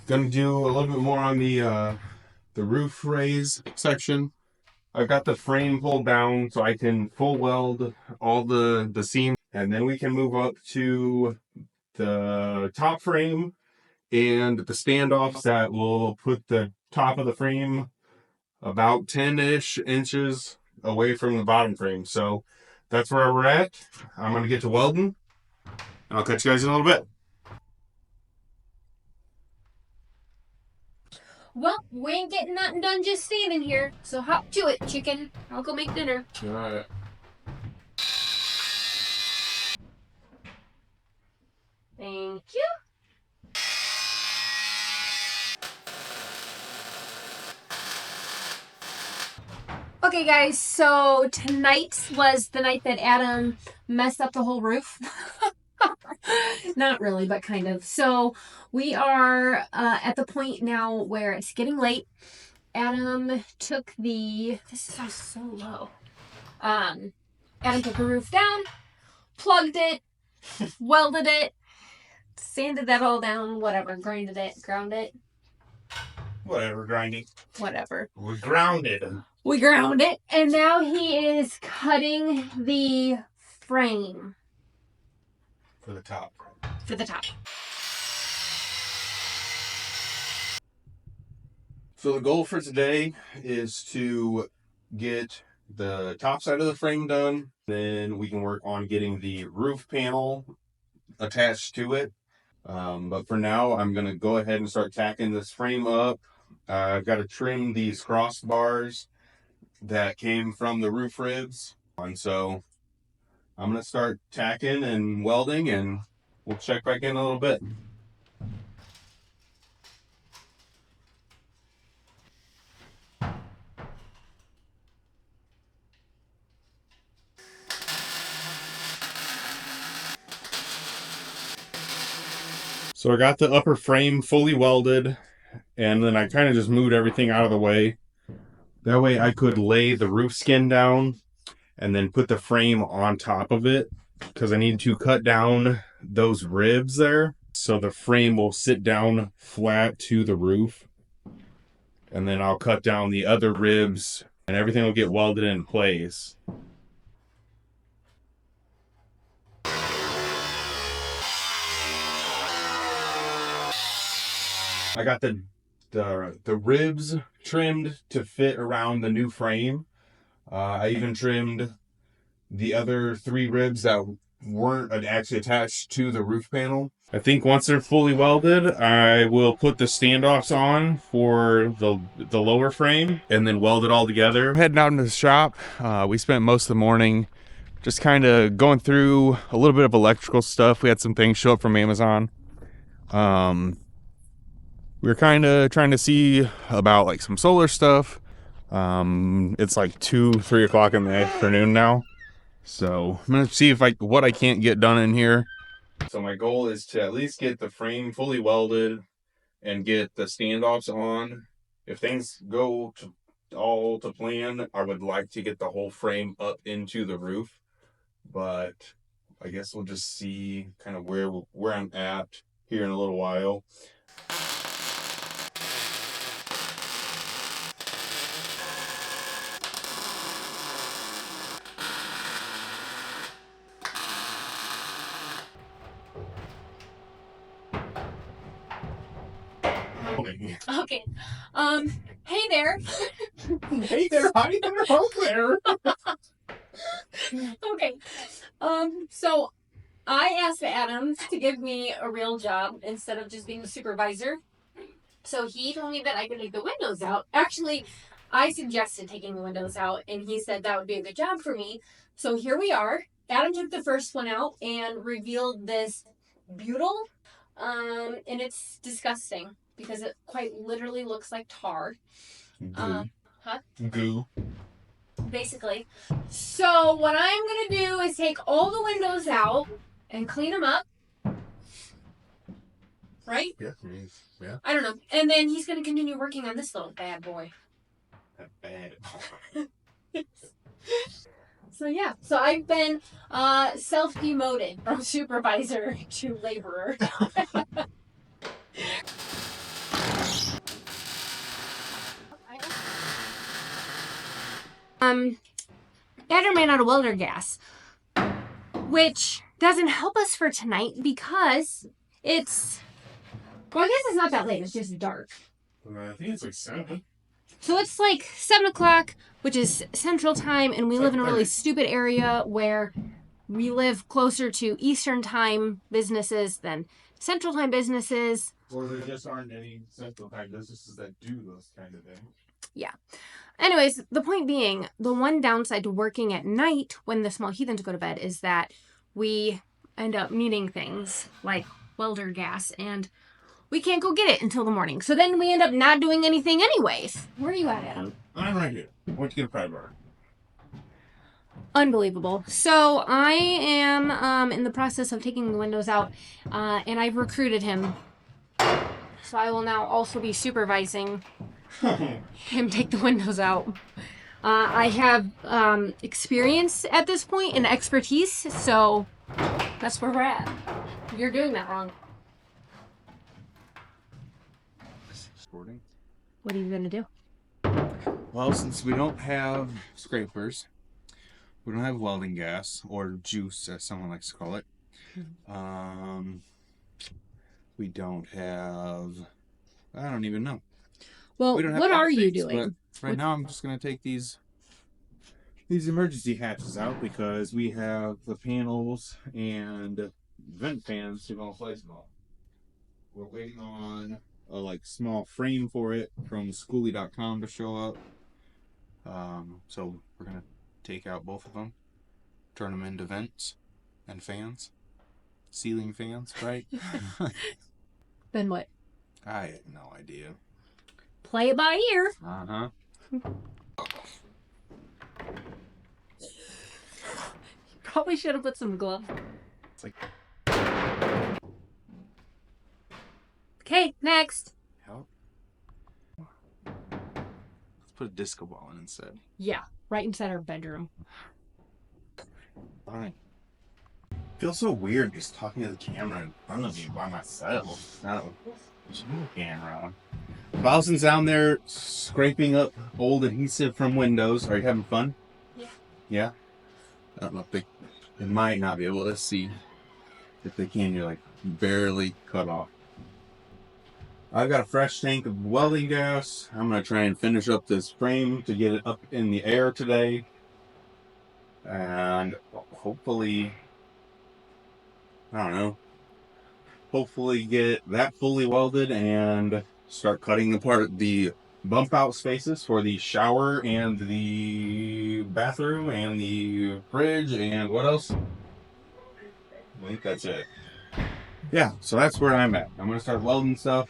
Gonna do a little bit more on the roof raise section. I've got the frame pulled down so I can full weld all the seams, and then we can move up to the top frame and the standoffs that will put the top of the frame about 10-ish inches away from the bottom frame. So that's where we're at. I'm gonna get to welding, and I'll catch you guys in a little bit. Well, we ain't getting nothing done just standing here, so hop to it, chicken. I'll go make dinner. All right. Thank you. Okay, guys, so tonight was the night that Adam messed up the whole roof. Not really, but kind of. So we are at the point now where it's getting late. Adam took the... This sounds so low. Adam took the roof down, plugged it, welded it, sanded that all down, whatever, ground it. Whatever, grinding. Whatever. We're grounded. We ground it, and now he is cutting the frame. For the top. For the top. So the goal for today is to get the top side of the frame done. Then we can work on getting the roof panel attached to it. But for now, I'm going to go ahead and start tacking this frame up. I've got to trim these crossbars that came from the roof ribs. And so I'm going to start tacking and welding, and we'll check back in a little bit. So I got the upper frame fully welded, and then I kind of just moved everything out of the way. That way I could lay the roof skin down and then put the frame on top of it, because I need to cut down those ribs there so the frame will sit down flat to the roof. And then I'll cut down the other ribs and everything will get welded in place. I got the ribs trimmed to fit around the new frame. I even trimmed the other 3 ribs that weren't actually attached to the roof panel. I think once they're fully welded, I will put the standoffs on for the lower frame and then weld it all together. I'm heading out into the shop. We spent most of the morning just kind of going through a little bit of electrical stuff. We had some things show up from Amazon. We were kind of trying to see about like some solar stuff. It's like 2-3 o'clock in the afternoon now. So I'm going to see what I can't get done in here. So my goal is to at least get the frame fully welded and get the standoffs on. If things go all to plan, I would like to get the whole frame up into the roof. But I guess we'll just see kind of where I'm at here in a little while. Okay. Hey there. Hey there, hi there, hello there. Okay. So I asked Adam to give me a real job instead of just being a supervisor. So he told me that I could take the windows out. Actually, I suggested taking the windows out, and he said that would be a good job for me. So here we are. Adam took the first one out and revealed this butyl. And it's disgusting because it quite literally looks like tar. Goo. Goo. Basically. So what I'm going to do is take all the windows out and clean them up. Right? Yeah. Yeah. I don't know. And then he's going to continue working on this little bad boy. That bad boy. So yeah. So I've been self-demoted from supervisor to laborer. Adam ran out of welder gas, which doesn't help us for tonight because it's, well, I guess it's not that late. It's just dark. I think it's like 7. So it's like 7 o'clock, which is Central Time, and we live in a really stupid area where we live closer to Eastern Time businesses than Central Time businesses. Or there just aren't any Central Time businesses that do those kind of things. Yeah. Anyways, the point being, the one downside to working at night when the small heathens go to bed is that we end up needing things like welder gas, and we can't go get it until the morning. So then we end up not doing anything anyways. Where are you at, Adam? I'm right here. I want to get a pry bar. Unbelievable. So I am in the process of taking the windows out, and I've recruited him. So I will now also be supervising him take the windows out. I have experience at this point and expertise, so that's where we're at. You're doing that wrong. What are you going to do? Well, since we don't have scrapers, we don't have welding gas, or juice as someone likes to call it. We don't have, I don't even know. Well, what are you doing? Right now I'm just going to take these emergency hatches out because we have the panels and vent fans to go place them all. We're waiting on a small frame for it from Skoolie.com to show up. So we're going to take out both of them, turn them into vents and fans. Ceiling fans, right? Then what? I have no idea. Play it by ear. Uh-huh. Probably should have put some gloves. It's like, okay, next. help. Let's put a disco ball in instead. Yeah, right inside our bedroom. Fine. Feels so weird just talking to the camera in front of you by myself. Not with you camera. Bowson's down there scraping up old adhesive from windows. Are you having fun? Yeah. Yeah? I don't know if they might not be able to see. If they can, you're barely cut off. I've got a fresh tank of welding gas. I'm going to try and finish up this frame to get it up in the air today. And hopefully, I don't know, hopefully get that fully welded and start cutting apart the bump out spaces for the shower and the bathroom and the fridge and what else? I think that's it. Yeah, so that's where I'm at. I'm going to start welding stuff.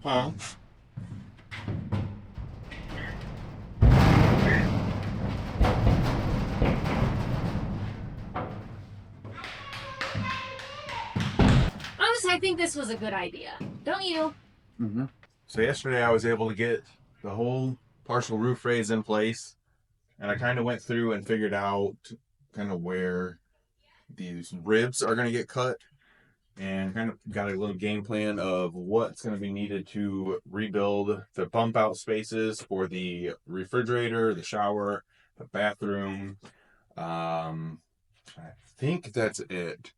Huh? Honestly, I think this was a good idea. Don't you? Mm-hmm. So yesterday I was able to get the whole partial roof raise in place, and I kind of went through and figured out kind of where these ribs are going to get cut, and kind of got a little game plan of what's going to be needed to rebuild the pump out spaces for the refrigerator, the shower, the bathroom. I think that's it,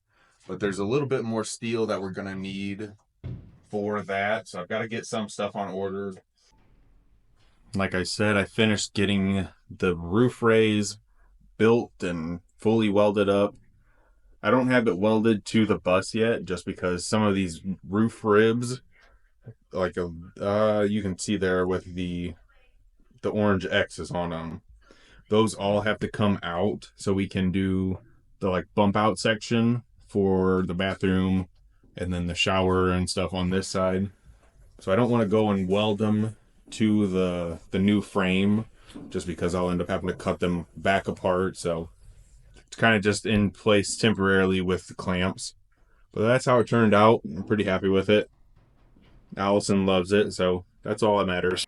but there's a little bit more steel that we're going to need for that, so I've got to get some stuff on order. Like I said, I finished getting the roof raise built and fully welded up. I don't have it welded to the bus yet, just because some of these roof ribs, like you can see there with the orange X's on them, those all have to come out so we can do the like bump out section for the bathroom and then the shower and stuff on this side. So I don't want to go and weld them to the new frame, just because I'll end up having to cut them back apart. So it's kind of just in place temporarily with the clamps. But that's how it turned out. I'm pretty happy with it. Allison loves it, so that's all that matters.